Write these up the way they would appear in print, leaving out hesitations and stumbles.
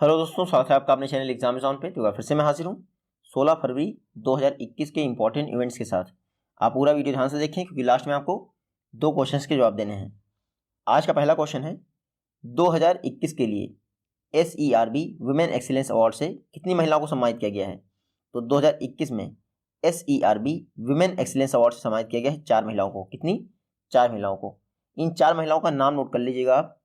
Hello दोस्तों, स्वागत है आपका अपने चैनल एग्जामिज़न पे। तो फिर से मैं हाजिर हूँ 16 फरवरी 2021 के इंपॉर्टेंट इवेंट्स के साथ। आप पूरा वीडियो ध्यान से देखें क्योंकि लास्ट में आपको 2 क्वेश्चंस के जवाब देने हैं। आज का पहला क्वेश्चन है 2021 के लिए SERB वुमेन एक्सीलेंस अवार्ड से कितनी महिलाओं को सम्मानित किया गया है। तो 2021 में SERB वुमेन एक्सीलेंस अवार्ड से सम्मानित किया गया है 4 महिलाओं को। कितनी? 4 महिलाओं को। इन 4 महिलाओं का नाम नोट कर लीजिएगा आप।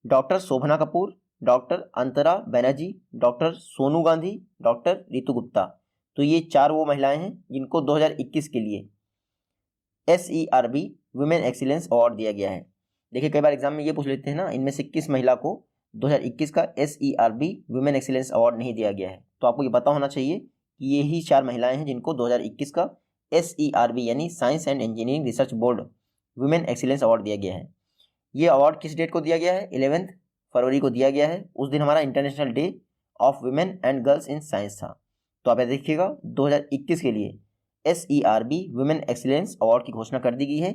डॉक्टर शोभना कपूर, डॉक्टर अंतरा बनर्जी, डॉक्टर सोनू गांधी, डॉक्टर रितु गुप्ता। तो ये 4 वो महिलाएं हैं जिनको 2021 के लिए SERB वुमेन एक्सीलेंस अवार्ड दिया गया है। देखिए, कई बार एग्जाम में ये पूछ लेते हैं ना, इनमें से किस महिला को 2021 का SERB वुमेन एक्सीलेंस अवार्ड नहीं दिया गया है। तो आपको ये पता होना चाहिए कि ये ही 4 महिलाएं हैं जिनको 2021 का SERB यानी science and engineering research board women excellence award दिया गया है। ये अवार्ड किस डेट को दिया गया है? 11 फरवरी को दिया गया है। उस दिन हमारा international day of women and girls in science था। तो आप देखिएगा 2021 के लिए SERB वुमेन एक्सीलेंस अवार्ड की घोषणा कर दी गई है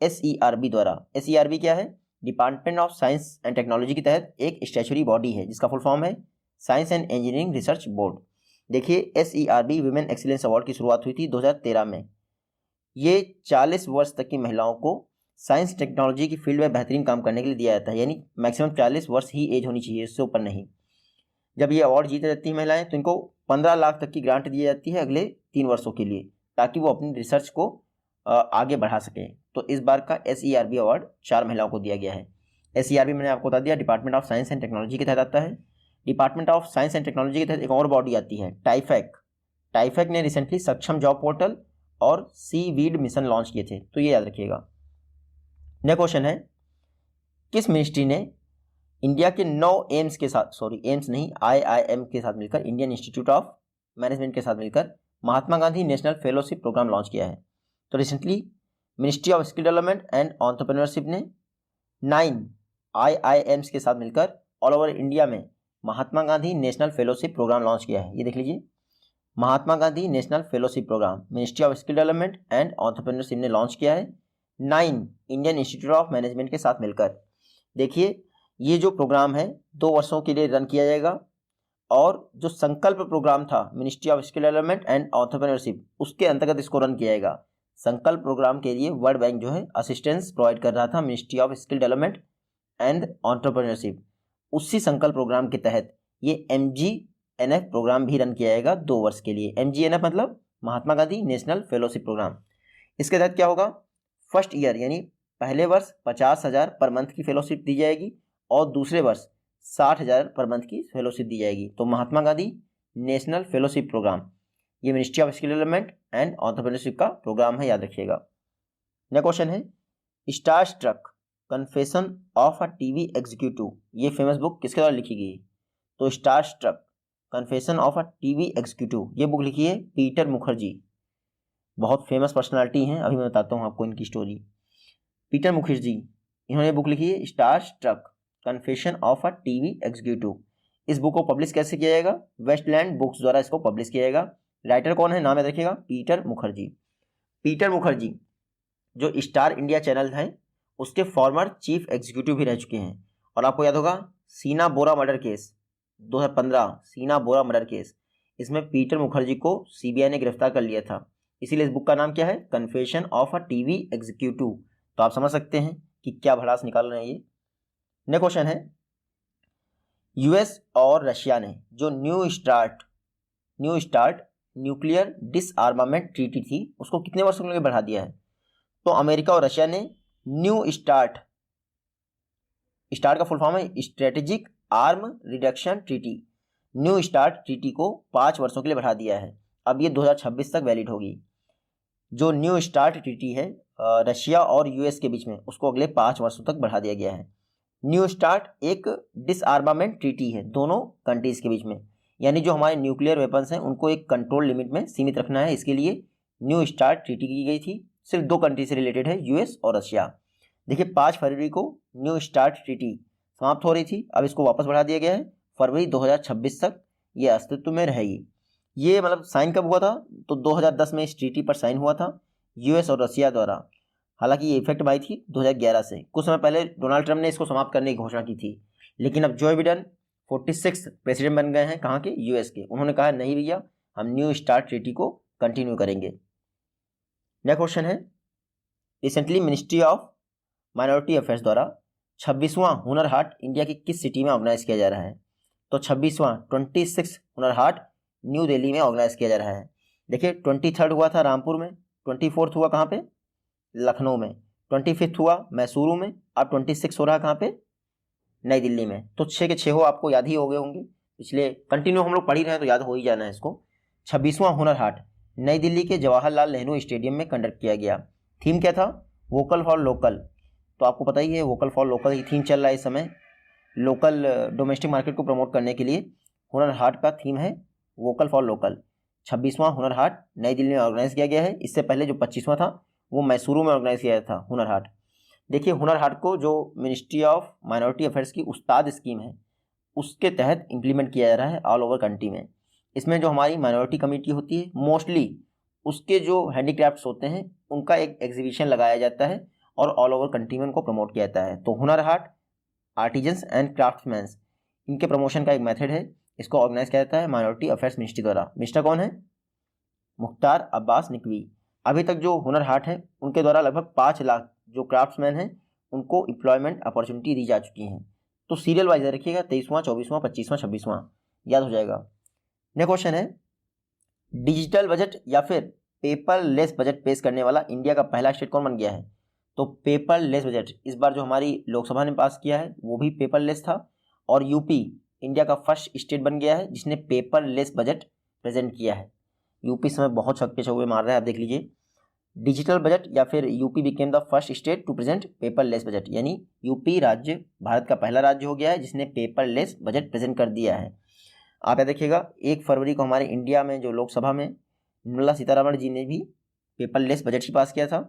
SERB द्वारा। SERB क्या है? Department of science and technology के तहत एक स्टैच्यूटरी बॉडी है जिसका फुल फॉर्म है science and engineering research board. देखिए, SERB वुमेन एक्सीलेंस अवार्ड की शुरुआत हुई थी 2013 में। ये 40 वर्ष तक की महिलाओं को साइंस टेक्नोलॉजी की फील्ड में बेहतरीन काम करने के लिए दिया जाता है, यानी मैक्सिमम 40 वर्ष ही एज होनी चाहिए, इससे ऊपर नहीं। जब ये अवार्ड जीत जाती हैं महिलाएं तो इनको 15 लाख तक की ग्रांट दी जाती है अगले 3 वर्षों के लिए, ताकि वो अपनी रिसर्च को आगे बढ़ा सकें। तो इस बार का SERB अवार्ड 4 महिलाओं को दिया गया है। SERB मैंने आपको बता दिया department of science and technology के तहत आता है। Department of science and technology के तहत एक और बॉडी आती है टाइफैक। टाइफैक ने रिसेंटली सक्षम जॉब पोर्टल और सीवीड मिशन लॉन्च किए थे, तो ये याद रखिएगा। नेक्स्ट क्वेश्चन है, किस मिनिस्ट्री ने इंडिया के 9 एम्स के साथ, एम्स नहीं IIM के साथ मिलकर, इंडियन इंस्टीट्यूट ऑफ मैनेजमेंट के साथ मिलकर Mahatma Gandhi national fellowship programme launch किया है। तो recently ministry of skill development and entrepreneurship ने 9 IIMs के साथ मिलकर ऑल ओवर इंडिया में Mahatma Gandhi national fellowship programme launch किया है। ये देख लीजिए, Mahatma Gandhi national fellowship programme ministry of skill development and entrepreneurship ने लॉन्च किया है 9 इंडियन इंस्टीट्यूट ऑफ मैनेजमेंट के साथ मिलकर। देखिए, ये जो प्रोग्राम है 2 वर्षों के लिए रन किया जाएगा, और जो संकल्प प्रोग्राम था ministry of skill development and entrepreneurship, उसके अंतर्गत इसको रन किया जाएगा। संकल्प प्रोग्राम के लिए वर्ल्ड बैंक जो है असिस्टेंस प्रोवाइड कर रहा था ministry of skill development and entrepreneurship. उसी संकल्प प्रोग्राम के तहत ये MGNF प्रोग्राम भी रन किया जाएगा 2 वर्ष के लिए। MGNF मतलब महात्मा गांधी नेशनल फेलोशिप प्रोग्राम। इसके तहत क्या होगा? फर्स्ट ईयर यानी पहले वर्ष 50,000 पर मंथ की फेलोशिप दी जाएगी और दूसरे वर्ष 60,000 पर मंथ की फेलोशिप दी जाएगी। तो Mahatma Gandhi national fellowship programme ये ministry of skill development and entrepreneurship का प्रोग्राम है, याद रखिएगा। नेक्स्ट क्वेश्चन है, star struck confession of a TV executive, ये फेमस बुक किसके द्वारा लिखी गई? तो star struck confession of a TV executive ये बुक लिखी है पीटर मुखर्जी। बहुत फेमस पर्सनालिटी हैं, अभी मैं बताता हूँ आपको इनकी स्टोरी। पीटर मुखर्जी, इन्होंने बुक लिखी है star struck confession of a TV executive. इस बुक को पब्लिश कैसे किया जाएगा? वेस्टलैंड बुक्स द्वारा इसको पब्लिश किया जाएगा। राइटर कौन है? नाम याद रखिएगा, पीटर मुखर्जी। पीटर मुखर्जी जो स्टार इंडिया चैनल है उसके फॉर्मर चीफ एग्जीक्यूटिव भी रह चुके हैं। और आपको याद होगा सीना बोरा मर्डर केस 2015, सीना बोरा मर्डर केस, इसमें पीटर मुखर्जी को CBI ने गिरफ्तार कर लिया था। इसीलिए इस बुक का नाम क्या है? Confession of a TV executive. तो आप समझ सकते हैं कि क्या भड़ास निकाल रहे हैं ये। नेक्स्ट क्वेश्चन है, US और रशिया ने जो न्यू स्टार्ट न्यूक्लियर डिसआर्मामेंट ट्रीटी थी उसको कितने वर्षों के लिए बढ़ा दिया है? तो अमेरिका और रशिया ने न्यू स्टार्ट का फुल फॉर्म है strategic arm reduction treaty. New start treaty को 5 वर्षों के लिए बढ़ा दिया है। अब ये 2026 तक वैलिड होगी। जो न्यू स्टार्ट ट्रीटी है रशिया और US के बीच में, उसको अगले 5 वर्षों तक बढ़ा दिया गया है। न्यू स्टार्ट एक डिसआर्मामेंट ट्रीटी है दोनों कंट्रीज के बीच में, यानी जो हमारे न्यूक्लियर वेपन्स हैं उनको एक कंट्रोल लिमिट में सीमित रखना है। इसके लिए न्यू स्टार्ट ट्रीटी की गई थी। सिर्फ 2 कंट्री से रिलेटेड है, US और रशिया। देखिए, 5 फरवरी को न्यू स्टार्ट ट्रीटी समाप्त हो रही थी, अब इसको वापस बढ़ा दिया गया है फरवरी 2026 तक ये अस्तित्व में रहेगी। ये मतलब साइन कब हुआ था? तो 2010 में इस ट्रीटी पर साइन हुआ था US और रशिया द्वारा। हालांकि ये इफेक्ट में आई थी 2011 से। कुछ समय पहले डोनाल्ड ट्रंप ने इसको समाप्त करने की घोषणा की थी, लेकिन अब जो बाइडेन 46 प्रेसिडेंट बन गए हैं, कहाँ के, यूएस के। उन्होंने कहा नहीं भैया, हम न्यू स्टार्ट ट्रीटी को कंटिन्यू करेंगे। नेक्स्ट क्वेश्चन है, recently ministry of minority affairs द्वारा 26वां हुनर हाट इंडिया की किस सिटी में ऑर्गेनाइज किया जा रहा है? तो 26 हुनर हाट न्यू दिल्ली में ऑर्गेनाइज किया जा रहा है। देखिए 23 हुआ था रामपुर में, 24 हुआ कहाँ पे, लखनऊ में, 25 हुआ मैसूरू में, अब 26 हो रहा कहाँ पे, नई दिल्ली में। तो 6 के 6 आपको याद ही हो गए होंगे, इसलिए कंटिन्यू हम लोग पढ़ ही रहे हैं तो याद हो ही जाना है इसको। 26वां हुनर हाट नई दिल्ली के जवाहरलाल नेहरू स्टेडियम में कंडक्ट किया गया। थीम क्या था, वोकल फॉर लोकल। तो आपको पता ही है vocal for local he theme चल रहा है इस समय। लोकल डोमेस्टिक मार्केट को प्रमोट करने के लिए हुनर हाट का थीम है vocal for local. 26वां Hunar Haat नई दिल्ली में ऑर्गेनाइज किया गया है। इससे पहले जो 25वां था वो मैसूरू में ऑर्गेनाइज किया था हुनर हाट। देखिए हुनर हाट को जो मिनिस्ट्री ऑफ माइनॉरिटी अफेयर्स की उस्ताद स्कीम है उसके तहत इम्प्लीमेंट किया जा रहा है ऑल ओवर कंट्री में। इसमें जो हमारी माइनॉरिटी कम्युनिटी होती है मोस्टली उसके जो हैंडीक्राफ्ट्स होते हैं उनका एक एग्जीबिशन लगाया जाता है और ऑल ओवर कंट्री में उनको प्रमोट किया जाता है। तो हुनर हाट, आर्टिजन्स एंड क्राफ्ट्समैन्स, इनके प्रमोशन का एक मेथड है। इसको ऑर्गेनाइज किया जाता है माइनॉरिटी अफेयर्स मिनिस्ट्री द्वारा। मिनिस्टर कौन है, मुख्तार अब्बास नकवी। अभी तक जो हुनर हाट है उनके द्वारा लगभग 5 लाख जो क्राफ्ट्समैन हैं उनको एम्प्लॉयमेंट अपॉर्चुनिटी दी जा चुकी हैं। तो सीरियल वाइज रखिएगा, 23वां, 24वां, 25वां, 26वां, याद हो जाएगा। नेक्स्ट क्वेश्चन है, डिजिटल बजट या फिर पेपरलेस बजट पेश करने वाला इंडिया का पहला स्टेट कौन बन गया है? तो पेपरलेस बजट इस बार जो हमारी लोकसभा ने पास किया है वो भी पेपरलेस था और यूपी इंडिया का फर्स्ट स्टेट बन गया है जिसने पेपरलेस बजट प्रेजेंट किया है। यूपी समय बहुत छक्के चौके मार रहा है, आप देख लीजिए। डिजिटल बजट या फिर UP became the first state to present paperless budget, यानी यूपी राज्य भारत का पहला राज्य हो गया है जिसने पेपरलेस बजट प्रेजेंट कर दिया है। आप याद देखिएगा 1 फरवरी को हमारे इंडिया में जो लोकसभा में निर्मला सीतारमण जी ने भी पेपरलेस बजट ही पास किया था,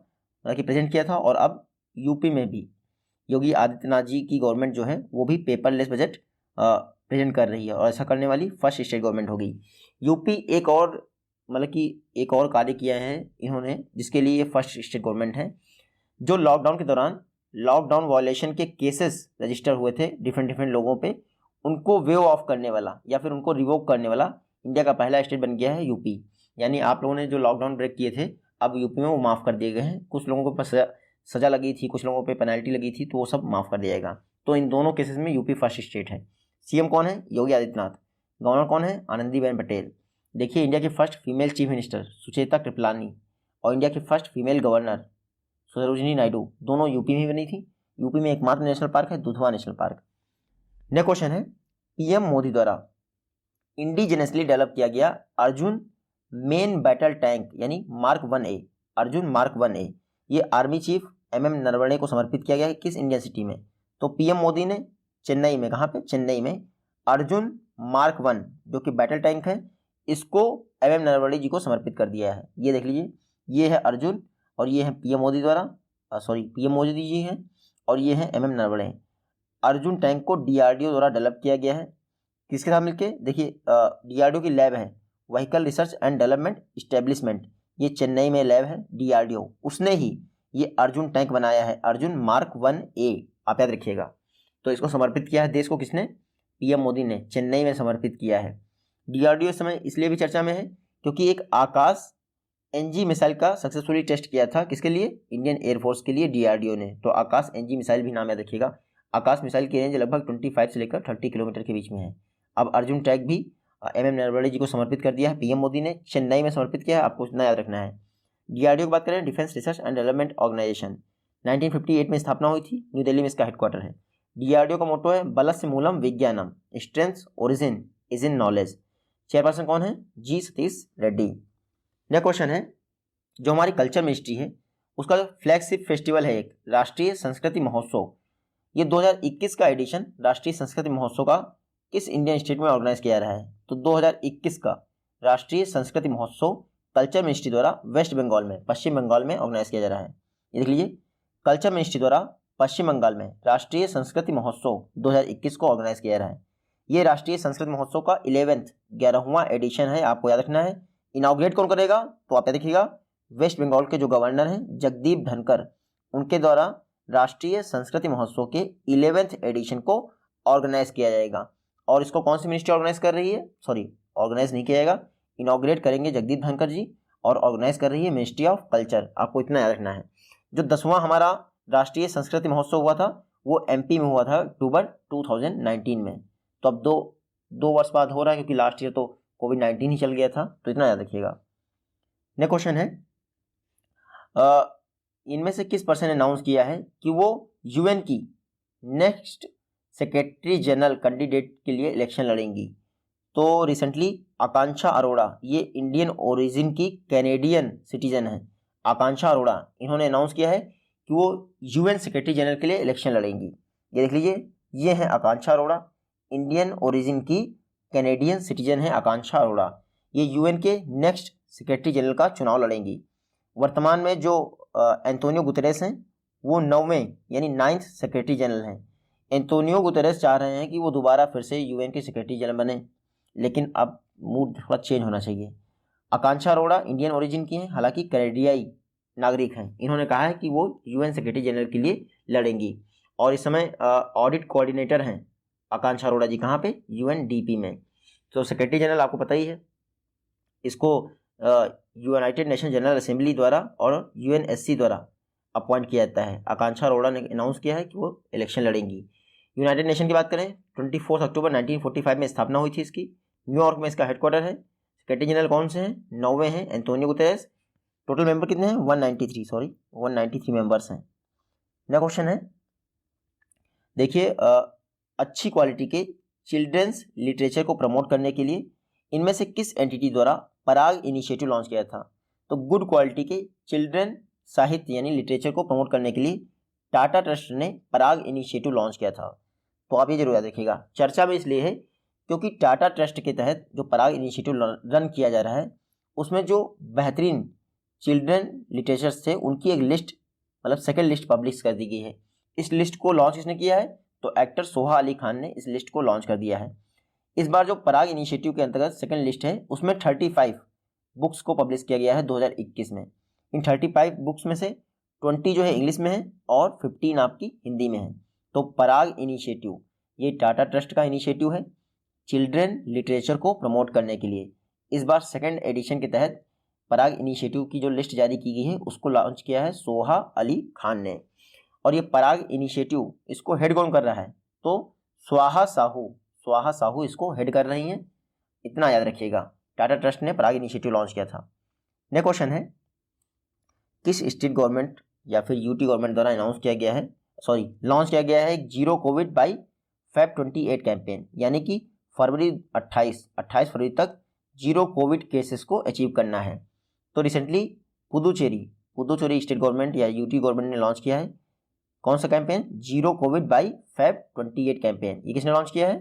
मतलब कि प्रेजेंट किया था। और अब यूपी में भी योगी आदित्यनाथ जी की गवर्नमेंट जो है वो भी पेपरलेस बजट प्रेजेंट कर रही है और ऐसा करने वाली फर्स्ट स्टेट गवर्नमेंट होगी। यूपी एक और मतलब कि एक और कार्य किया है इन्होंने जिसके लिए ये फर्स्ट स्टेट गवर्नमेंट है। जो लॉकडाउन के दौरान लॉकडाउन वायलेशन के केसेस रजिस्टर हुए थे डिफरेंट लोगों पे, उनको वेव ऑफ करने वाला या फिर उनको रिवोक करने वाला इंडिया का पहला स्टेट बन गया है यूपी। यानी आप लोगों ने जो लॉकडाउन ब्रेक किए थे अब यूपी में वो माफ़ कर दिए गए हैं। कुछ लोगों को सजा लगी थी, कुछ लोगों पे पेनल्टी लगी थी, तो वो सब माफ़ कर दिया जाएगा। तो इन दोनों केसेस में यूपी फर्स्ट स्टेट है। सीएम कौन है, योगी आदित्यनाथ। गवर्नर कौन है, आनंदीबेन पटेल। देखिए इंडिया की first female chief minister Sucheta Kripalani और इंडिया की first female governor Sarojini Naidu दोनों यूपी में बनी थी। यूपी में एकमात्र नेशनल पार्क है Dudhwa national park. Next question है, पीएम मोदी द्वारा इंडिजिनसली डेवलप किया गया अर्जुन मेन बैटल टैंक यानी mark 1A, Arjun mark 1A, ये आर्मी चीफ MM नरवणे को समर्पित किया गया है किस इंडियन सिटी में? तो पीएम मोदी ने चेन्नई में, कहाँ पे, चेन्नई में अर्जुन मार्क 1 जो कि बैटल टैंक है इसको MM नरवणे जी को समर्पित कर दिया है। ये देख लीजिए, ये है अर्जुन और ये है पीएम मोदी द्वारा, पीएम मोदी जी हैं और ये है MM नरवणे। अर्जुन टैंक को DRDO द्वारा डेवलप किया गया है किसके साथ मिलके? देखिए DRDO की लैब है vehicle research and development establishment, ये चेन्नई में लैब है DRDO, उसने ही ये अर्जुन टैंक बनाया है अर्जुन मार्क 1A, आप याद रखिएगा। तो इसको समर्पित किया है देश को किसने? पीएम मोदी ने चेन्नई में समर्पित किया है। DRDO इस समय इसलिए भी चर्चा में है क्योंकि एक आकाश NG मिसाइल का सक्सेसफुली टेस्ट किया था किसके लिए? इंडियन एयरफोर्स के लिए DRDO ने। तो आकाश NG मिसाइल भी नाम याद रखिएगा। आकाश मिसाइल की रेंज लगभग 25 से लेकर 30 किलोमीटर के बीच में है। अब अर्जुन टैंक भी MM नरवणे जी को समर्पित कर दिया है, पीएम मोदी ने चेन्नई में समर्पित किया है, आपको इतना याद रखना है। DRDO की बात करें, defence research and development organisation, 1958 में स्थापना हुई थी, न्यू दिल्ली में इसका हेडक्वार्टर है। DRDO का मोटो है बलस्य मूलम विज्ञानम, strength origin is in knowledge. Chairperson कौन है? G Satish Reddy. Next question है, जो हमारी कल्चर मिनिस्ट्री है उसका जो फ्लैगशिप फेस्टिवल है एक राष्ट्रीय संस्कृति महोत्सव, ये 2021 का एडिशन राष्ट्रीय संस्कृति महोत्सव का किस इंडियन स्टेट में ऑर्गेनाइज किया जा रहा है? तो 2021 का राष्ट्रीय संस्कृति महोत्सव कल्चर मिनिस्ट्री द्वारा वेस्ट बंगाल में, पश्चिम बंगाल में ऑर्गेनाइज किया जा रहा है। ये देख लीजिए, कल्चर मिनिस्ट्री द्वारा पश्चिम बंगाल में राष्ट्रीय संस्कृति महोत्सव 2021 को ऑर्गेनाइज किया जा रहा है। ये राष्ट्रीय संस्कृत महोत्सव का 11वां एडिशन है, आपको याद रखना है। इनॉग्रेट कौन करेगा? तो आप याद रखिएगा वेस्ट बंगाल के जो गवर्नर हैं जगदीप धनकर, उनके द्वारा राष्ट्रीय संस्कृति महोत्सव के 11वें एडिशन को ऑर्गेनाइज किया जाएगा। और इसको कौन सी मिनिस्ट्री ऑर्गेनाइज कर रही है, सॉरी ऑर्गेनाइज नहीं किया जाएगा, इनॉग्रेट करेंगे जगदीप धनखड़ जी, और ऑर्गेनाइज कर रही है मिनिस्ट्री ऑफ कल्चर। आपको इतना याद रखना है। जो 10वां हमारा राष्ट्रीय संस्कृति महोत्सव हुआ था वो एमपी में हुआ था अक्टूबर 2019 में। तो अब दो वर्ष बाद हो रहा है, क्योंकि लास्ट ईयर तो कोविड-19 ही चल गया था, तो इतना याद रखिएगा। नेक्स्ट क्वेश्चन है, इनमें से किस पर्सन ने अनाउंस किया है कि वो यूएन की नेक्स्ट सेक्रेटरी जनरल कैंडिडेट के लिए इलेक्शन लड़ेंगी? तो रिसेंटली आकांक्षा अरोड़ा, ये इंडियन ओरिजिन की कैनेडियन सिटीजन है, आकांक्षा अरोड़ा, इन्होंने अनाउंस किया है कि वो यूएन सेक्रेटरी जनरल के लिए इलेक्शन लड़ेंगी। ये देख लीजिए, ये है आकांक्षा अरोड़ा, इंडियन ओरिजिन की कैनेडियन सिटीजन है आकांक्षा अरोड़ा, ये यूएन के नेक्स्ट सेक्रेटरी जनरल का चुनाव लड़ेंगी। वर्तमान में जो एंटोनियो गुतेरेस हैं वो 9वें यानी 9th सेक्रेटरी जनरल हैं। एंटोनियो गुतेरेस चाह रहे हैं कि वो दोबारा फिर से यूएन के सेक्रेटरी जनरल बने, लेकिन अब मूड थोड़ा चेंज होना चाहिए। आकांक्षा अरोड़ा इंडियन ओरिजिन की हैं, हालांकि कैनेडियाई नागरिक हैं। इन्होंने कहा है कि वो यूएन सेक्रेटरी जनरल के लिए लड़ेंगी, और इस समय ऑडिट कोऑर्डिनेटर हैं आकांक्षा अरोड़ा जी, कहाँ पे, यूएनडीपी में। तो सेक्रेटरी जनरल आपको पता ही है, इसको यूनाइटेड नेशन जनरल असेंबली द्वारा और यूएनएससी द्वारा अपॉइंट किया जाता है। आकांक्षा अरोड़ा ने अनाउंस किया है कि वो इलेक्शन लड़ेंगी। यूनाइटेड नेशन की बात करें, 24 अक्टूबर 1945 में स्थापना हुई थी इसकी, न्यूयॉर्क में इसका हेडक्वार्टर है। सेक्रेटरी जनरल कौन से हैं, 9वें हैं एंटोनियो गुतेरेस। टोटल मेंबर कितने हैं, 193 मेंबर्स हैं। नेक्स्ट क्वेश्चन है, देखिए अच्छी क्वालिटी के चिल्ड्रंस लिटरेचर को प्रमोट करने के लिए इनमें से किस एंटिटी द्वारा पराग इनिशिएटिव लॉन्च किया था? तो गुड क्वालिटी के चिल्ड्रन साहित्य यानी लिटरेचर को प्रमोट करने के लिए टाटा ट्रस्ट ने पराग इनिशिएटिव लॉन्च किया था। तो आप ये जरूर याद रखिएगा, चर्चा में इसलिए है क्योंकि टाटा ट्रस्ट के तहत जो पराग इनिशिएटिव रन किया जा रहा है उसमें जो बेहतरीन चिल्ड्रन लिटरेचर्स थे उनकी एक लिस्ट, मतलब सेकेंड लिस्ट पब्लिश कर दी गई है। इस लिस्ट को लॉन्च किसने किया है? तो एक्टर सोहा अली खान ने इस लिस्ट को लॉन्च कर दिया है। इस बार जो पराग इनिशिएटिव के अंतर्गत सेकेंड लिस्ट है उसमें 35 बुक्स को पब्लिश किया गया है 2021 में। इन 35 बुक्स में से 20 जो है इंग्लिश में है और 15 आपकी हिंदी में है। तो पराग इनिशिएटिव ये टाटा ट्रस्ट का इनिशिएटिव है चिल्ड्रन लिटरेचर को प्रमोट करने के लिए। इस बार सेकेंड एडिशन के तहत पराग इनिशिएटिव की जो लिस्ट जारी की गई है उसको लॉन्च किया है सोहा अली खान ने। और ये पराग इनिशिएटिव इसको हेड कौन कर रहा है? तो स्वाहा साहू इसको हेड कर रही हैं, इतना याद रखिएगा। टाटा ट्रस्ट ने पराग इनिशिएटिव लॉन्च किया था। नेक्स्ट क्वेश्चन है, किस स्टेट गवर्नमेंट या फिर यूटी गवर्नमेंट द्वारा लॉन्च किया गया है zero Covid by Feb 28 campaign, यानी कि फरवरी 28 फरवरी तक जीरो कोविड केसेस को अचीव करना है। तो रिसेंटली पुदुचेरी स्टेट गवर्नमेंट या यूटी गवर्नमेंट ने लॉन्च किया है कौन सा campaign? Zero Covid by Feb 28 campaign. ये किसने लॉन्च किया है?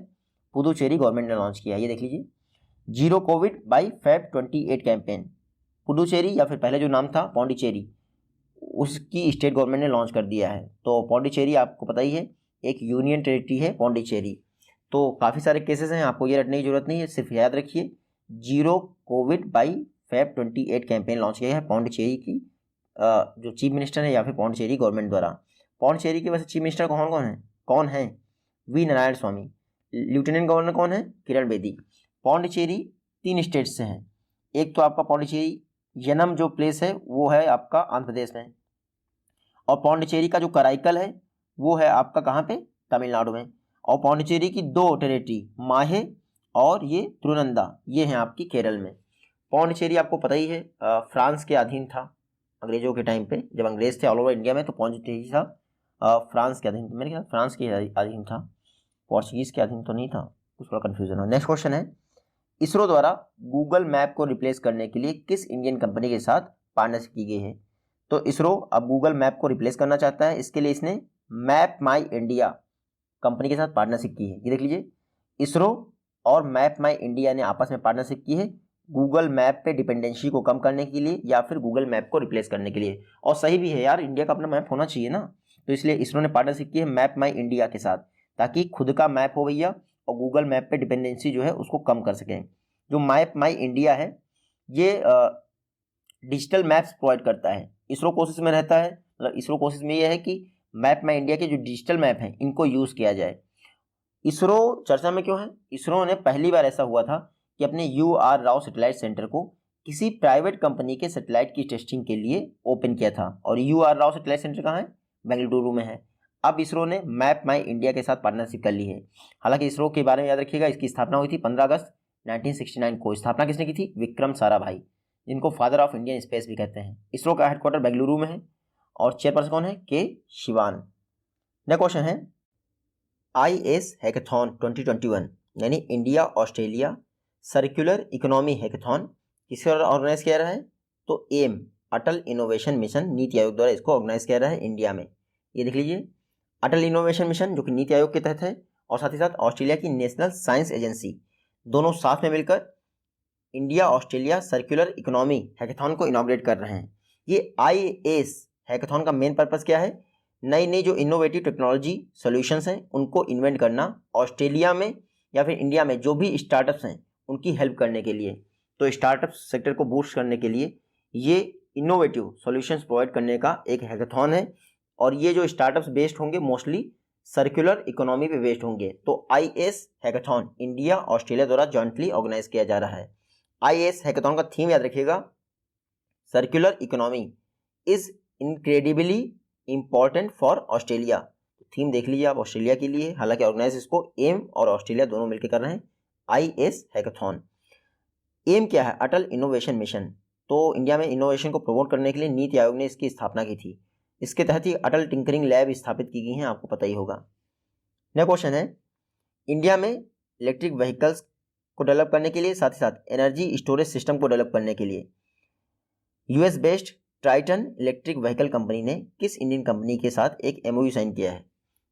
पुदुचेरी गवर्नमेंट ने लॉन्च किया है। ये देख लीजिए, zero Covid by Feb 28 campaign. Puducherry या फिर पहले जो नाम था पौंडीचेरी, उसकी स्टेट गवर्नमेंट ने लॉन्च कर दिया है। तो पौंडीचेरी आपको पता ही है एक यूनियन टेरिटरी है पौंडीचेरी। तो काफ़ी सारे केसेस हैं, आपको ये रटने की जरूरत नहीं है, सिर्फ याद रखिए zero Covid by Feb 28 campaign launch किया है पौंडीचेरी की जो चीफ मिनिस्टर है या फिर पौंडीचेरी गवर्नमेंट द्वारा। पौंडीचेरी के वैसे चीफ मिनिस्टर कौन है? V Narayan Swamy. Lieutenant governor कौन है? किरण बेदी। पौंडीचेरी 3 स्टेट से हैं, एक तो आपका पौंडीचेरी यनम जो प्लेस है वो है आपका आंध्र प्रदेश में, और पौंडीचेरी का जो कराईकल है वो है आपका कहाँ पे? तमिलनाडु में। और पौंडीचेरी की 2 टेरिटरी माहे और ये त्रिनंदा, ये हैं आपकी केरल में। पौंडीचेरी आपको पता ही है फ्रांस के अधीन था अंग्रेजों के टाइम पे, जब अंग्रेज थे ऑल ओवर इंडिया में तो पौंडीचेरी था फ्रांस के अधीन, मेरे ख्याल फ्रांस के अधीन था, पोर्चुगीज़ के अधीन तो नहीं था, कुछ थोड़ा कन्फ्यूजन हो। नेक्स्ट क्वेश्चन है, इसरो द्वारा गूगल मैप को रिप्लेस करने के लिए किस इंडियन कंपनी के साथ पार्टनरशिप की गई है? तो इसरो अब गूगल मैप को रिप्लेस करना चाहता है, इसके लिए इसने मैप माई इंडिया कंपनी के साथ पार्टनरशिप की है। ये देख लीजिए, इसरो और मैप माई इंडिया ने आपस में पार्टनरशिप की है गूगल मैप पे डिपेंडेंसी को कम करने के लिए या फिर गूगल मैप को रिप्लेस करने के लिए। और सही भी है यार, इंडिया का अपना मैप होना चाहिए ना, तो इसलिए इसरो ने पार्टनरशिप की है मैप माई इंडिया के साथ, ताकि खुद का मैप हो भैया और गूगल मैप पे डिपेंडेंसी जो है उसको कम कर सकें। जो मैप माई इंडिया है ये डिजिटल मैप्स प्रोवाइड करता है, इसरो कोशिश में रहता है, मतलब इसरो कोशिश में ये है कि मैप माई इंडिया के जो डिजिटल मैप हैं इनको यूज़ किया जाए। इसरो चर्चा में क्यों है? इसरो ने पहली बार ऐसा हुआ था कि अपने UR राव सैटेलाइट सेंटर को किसी प्राइवेट कंपनी के सैटेलाइट की टेस्टिंग के लिए ओपन किया था। और UR राव सैटेलाइट सेंटर कहाँ है? बेंगलुरु में है। अब इसरो ने मैप माई इंडिया के साथ पार्टनरशिप कर ली है। हालांकि इसरो के बारे में याद रखिएगा, इसकी स्थापना हुई थी 15 अगस्त 1969 को। स्थापना किसने की थी? विक्रम साराभाई, जिनको फादर ऑफ इंडियन स्पेस भी कहते हैं। इसरो का हेडक्वार्टर बेंगलुरु में है और चेयरपर्सन कौन है? के शिवान। नेक्स्ट क्वेश्चन है IS हैकाथॉन 2021 यानी India Australia circular economy hackathon किसके द्वारा ऑर्गेनाइज किया रहा है? तो एम अटल इनोवेशन मिशन नीति आयोग द्वारा इसको ऑर्गेनाइज किया रहा है इंडिया में। ये देख लीजिए, अटल इनोवेशन मिशन जो कि नीति आयोग के तहत है, और साथ ही साथ ऑस्ट्रेलिया की नेशनल साइंस एजेंसी, दोनों साथ में मिलकर India Australia circular economy hackathon को इनॉग्रेट कर रहे हैं। ये IS हैकाथॉन का मेन पर्पस क्या है? नई नई जो इनोवेटिव टेक्नोलॉजी सॉल्यूशंस हैं उनको इन्वेंट करना, ऑस्ट्रेलिया में या फिर इंडिया में जो भी स्टार्टअप्स हैं उनकी हेल्प करने के लिए। तो स्टार्टअप सेक्टर को बूस्ट करने के लिए ये इनोवेटिव सॉल्यूशंस प्रोवाइड करने का एक हैकाथॉन है। और ये जो स्टार्टअप्स बेस्ड होंगे मोस्टली सर्कुलर इकोनॉमी पे बेस्ड होंगे। तो IS हैकाथॉन इंडिया ऑस्ट्रेलिया द्वारा जॉइंटली ऑर्गेनाइज किया जा रहा है। IS हैकाथॉन का थीम याद रखिएगा, circular economy is incredibly important for Australia. Theme देख लीजिए आप ऑस्ट्रेलिया के लिए, हालांकि ऑर्गेनाइज इसको एम और ऑस्ट्रेलिया दोनों मिलकर कर रहे हैं IS हैकाथॉन। एम क्या है? अटल इनोवेशन मिशन। तो इंडिया में इनोवेशन को प्रमोट करने के लिए नीति आयोग ने इसकी स्थापना की थी। इसके तहत ही अटल टिंकरिंग लैब स्थापित की गई हैं, आपको पता ही होगा। नेक्स्ट क्वेश्चन है इंडिया में इलेक्ट्रिक व्हीकल्स को डेवलप करने के लिए, साथ ही साथ एनर्जी स्टोरेज सिस्टम को डेवलप करने के लिए US based Triton electric vehicle company ने किस इंडियन कंपनी के साथ एक MOU साइन किया है?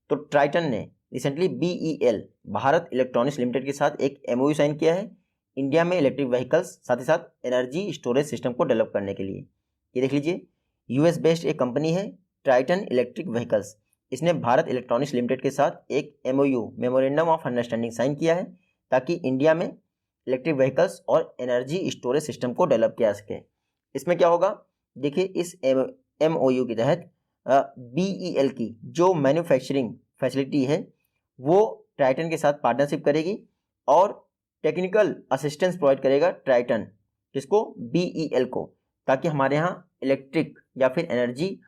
तो ट्राइटन ने recently BEL Bharat electronics limited के साथ एक MOU साइन किया है इंडिया में इलेक्ट्रिक व्हीकल्स साथ ही साथ एनर्जी स्टोरेज सिस्टम को डेवलप करने के लिए। ये देख लीजिए, US बेस्ड एक कंपनी है ट्राइटन इलेक्ट्रिक व्हीकल्स, इसने भारत इलेक्ट्रॉनिक्स लिमिटेड के साथ एक MOU memorandum of understanding sign किया है ताकि इंडिया में इलेक्ट्रिक व्हीकल्स और एनर्जी स्टोरेज सिस्टम को डेवलप किया सके। इसमें क्या होगा? देखिए, इस MOU के तहत BEL की जो मैन्युफैक्चरिंग फैसिलिटी है वो ट्राइटन के साथ पार्टनरशिप करेगी और टेक्निकल असिस्टेंस प्रोवाइड करेगा ट्राइटन, किसको? BEL को, ताकि हमारे यहाँ इलेक्ट्रिक या फिर एनर्जी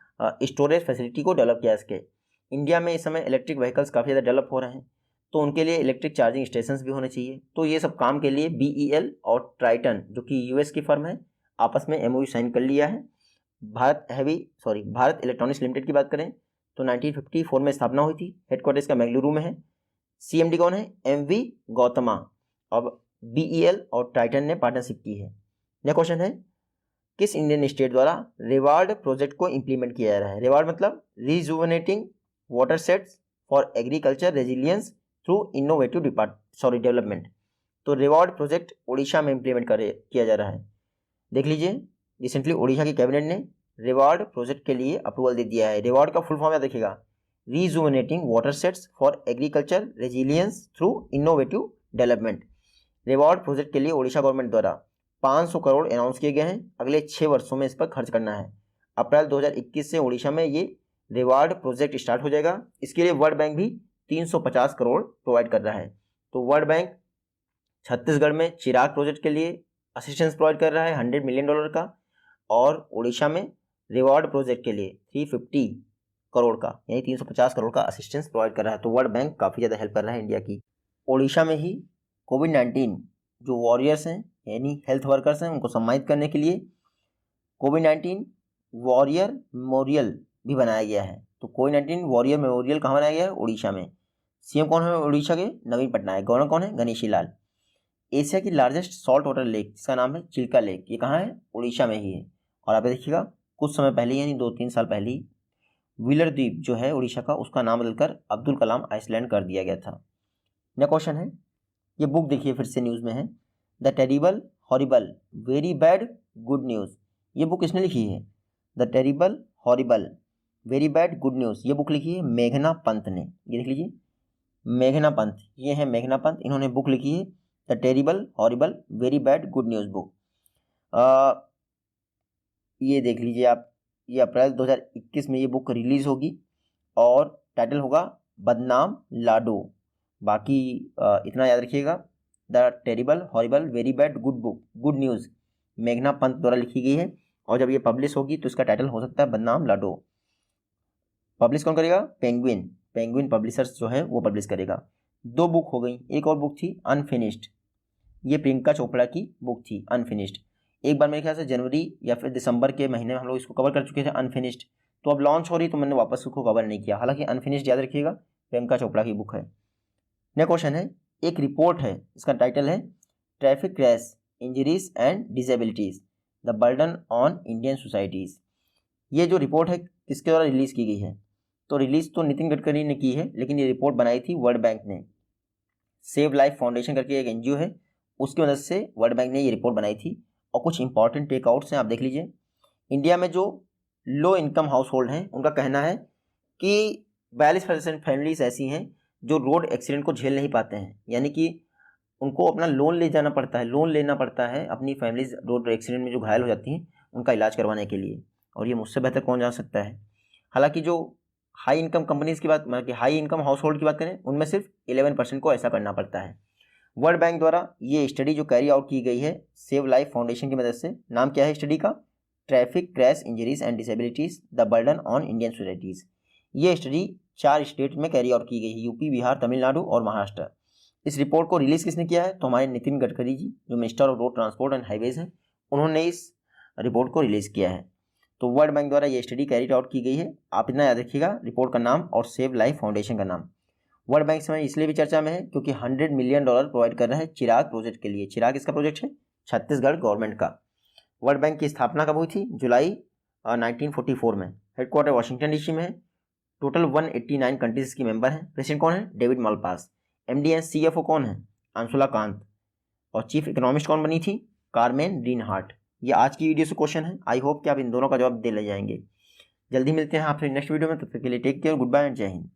स्टोरेज फैसिलिटी को डेवलप किया सके। इंडिया में इस समय इलेक्ट्रिक व्हीकल्स काफ़ी ज़्यादा डेवलप हो रहे हैं, तो उनके लिए इलेक्ट्रिक चार्जिंग स्टेशंस भी होने चाहिए। तो ये सब काम के लिए BEL और ट्राइटन जो कि US की फर्म है आपस में MOU साइन कर लिया है। भारत इलेक्ट्रॉनिक्स लिमिटेड की बात करें तो 1954 में स्थापना हुई थी, हेडक्वार्टर्स का बेंगलुरु में है। CMD कौन है? MV गौतमा। अब BEL और टाइटन ने पार्टनरशिप की है। नेक्स्ट क्वेश्चन है किस इंडियन स्टेट द्वारा रिवार्ड प्रोजेक्ट को इंप्लीमेंट किया जा रहा है? रिवार्ड मतलब rejuvenating watersheds for agriculture resilience through innovative development. तो रिवार्ड प्रोजेक्ट उड़ीसा में इंप्लीमेंट किया जा रहा है। देख लीजिए, रिसेंटली उड़ीसा की कैबिनेट ने रिवार्ड प्रोजेक्ट के लिए अप्रूवल दे दिया है। रिवार्ड का फुल फॉर्म याद रखिएगा, rejuvenating watersheds for agriculture resilience through innovative development. Reward project के लिए उड़ीसा गवर्नमेंट द्वारा 500 करोड़ अनाउंस किए गए हैं, अगले 6 वर्षों में इस पर खर्च करना है। अप्रैल 2021 से उड़ीसा में ये रिवार्ड प्रोजेक्ट स्टार्ट हो जाएगा। इसके लिए वर्ल्ड बैंक भी 350 करोड़ प्रोवाइड कर रहा है। तो वर्ल्ड बैंक छत्तीसगढ़ में चिराग प्रोजेक्ट के लिए असिस्टेंस प्रोवाइड कर रहा है $100 मिलियन का, और उड़ीसा में रिवार्ड प्रोजेक्ट के लिए 350 करोड़ का यानी 350 करोड़ का असिस्टेंस प्रोवाइड कर रहा है। तो वर्ल्ड बैंक काफ़ी ज़्यादा हेल्प कर रहा है इंडिया की। उड़ीसा में ही कोविड-19 जो वॉरियर्स हैं यानी हेल्थ वर्कर्स हैं उनको सम्मानित करने के लिए कोविड-19 वॉरियर मेमोरियल भी बनाया गया है। तो कोविड-19 वॉरियर मेमोरियल कहाँ बनाया गया है? उड़ीसा में। CM कौन है उड़ीसा के? नवीन पटनायक। गवर्नर कौन है? गणेशी लाल। एशिया की लार्जेस्ट सॉल्ट वाटर लेक जिसका नाम है चिल्का लेक, ये कहाँ है? उड़ीसा में ही है। और आप देखिएगा कुछ समय पहले यानी 2-3 साल पहले ही व्हीलर द्वीप जो है उड़ीसा का, उसका नाम बदलकर अब्दुल कलाम आइसलैंड कर दिया गया था। नेक्स्ट क्वेश्चन है, ये बुक देखिए फिर से न्यूज़ में है, the terrible horrible very bad good news. ये बुक किसने लिखी है? The terrible horrible very bad good news. ये बुक लिखी है मेघना पंत ने। ये देख लीजिए, मेघना पंत, ये है मेघना पंत, इन्होंने बुक लिखी है the terrible horrible very bad good news book. ये देख लीजिए आप, ये अप्रैल 2021 में ये बुक रिलीज़ होगी और टाइटल होगा बदनाम लाडो बाकी इतना याद रखिएगा, the terrible horrible very bad good book good news मेघना पंत द्वारा लिखी गई है, और जब ये पब्लिश होगी तो इसका टाइटल हो सकता है बदनाम लाडो। पब्लिश कौन करेगा? पेंगुइन, पेंगुइन पब्लिशर्स जो है वो पब्लिश करेगा। 2 बुक हो गई, एक और बुक थी अनफिनिश्ड, ये प्रियंका चोपड़ा की बुक थी अनफिनिश्ड। एक बार मेरे ख्याल से जनवरी या फिर दिसंबर के महीने में हम लोग इसको कवर कर चुके थे अनफिनिश्ड, तो अब लॉन्च हो रही तो मैंने वापस उसको कवर नहीं किया। हालांकि अनफिनिश्ड याद रखिएगा प्रियंका चोपड़ा की बुक है। नेक्स्ट क्वेश्चन है, एक रिपोर्ट है, इसका टाइटल है traffic crash injuries and disabilities the burden on Indian societies. ये जो रिपोर्ट है किसके द्वारा रिलीज़ की गई है? तो रिलीज़ तो नितिन गडकरी ने की है, लेकिन ये रिपोर्ट बनाई थी वर्ल्ड बैंक ने। सेव लाइफ फाउंडेशन करके एक एनजीओ है, उसकी मदद से वर्ल्ड बैंक ने ये रिपोर्ट बनाई थी। और कुछ इंपॉर्टेंट टेकआउट्स हैं, आप देख लीजिए। इंडिया में जो लो इनकम हाउस होल्ड हैं उनका कहना है कि 42% फैमिलीज ऐसी हैं जो रोड एक्सीडेंट को झेल नहीं पाते हैं, यानी कि उनको अपना लोन ले जाना पड़ता है, लोन लेना पड़ता है अपनी फैमिलीज रोड एक्सीडेंट में जो घायल हो जाती हैं उनका इलाज करवाने के लिए। और ये मुझसे बेहतर कौन जान सकता है। हालांकि जो हाई इनकम कंपनीज की बात, मतलब कि हाई इनकम हाउस होल्ड की बात करें, उनमें सिर्फ 11% को ऐसा करना पड़ता है। वर्ल्ड बैंक द्वारा ये स्टडी जो कैरी आउट की गई है सेव लाइफ फाउंडेशन की मदद से, नाम क्या है स्टडी का? Traffic crash injuries and disabilities the burden on Indian societies. ये स्टडी 4 स्टेट में कैरी आउट की गई है, यूपी, बिहार, तमिलनाडु और महाराष्ट्र। इस रिपोर्ट को रिलीज़ किसने किया है? तो हमारे नितिन गडकरी जी, जो minister of road transport and highways हैं, उन्होंने इस रिपोर्ट को रिलीज़ किया है। तो वर्ल्ड बैंक द्वारा ये स्टडी कैरी आउट की गई है। आप इतना याद रखिएगा, रिपोर्ट का नाम और सेव लाइफ फाउंडेशन का नाम। वर्ल्ड बैंक समय इसलिए भी चर्चा में है क्योंकि $100 मिलियन प्रोवाइड कर रहा है चिराग प्रोजेक्ट के लिए। चिराग इसका प्रोजेक्ट है छत्तीसगढ़ गवर्नमेंट का। वर्ल्ड बैंक की स्थापना कब हुई थी? जुलाई 1944 में। हेडक्वार्टर वाशिंगटन डीसी में है। टोटल 189 कंट्रीज की मेंबर हैं। प्रेसिडेंट कौन है? David Malpass. MD and CFO कौन है? अंशुला कांत। और चीफ इकोनॉमिस्ट कौन बनी थी? कार्मेन रिनहार्ट। ये आज की वीडियो से क्वेश्चन है। आई होप कि आप इन दोनों का जवाब दे ले जाएंगे। जल्दी मिलते हैं आपसे नेक्स्ट वीडियो में, तब तक के लिए take care, good bye and जय हिंद।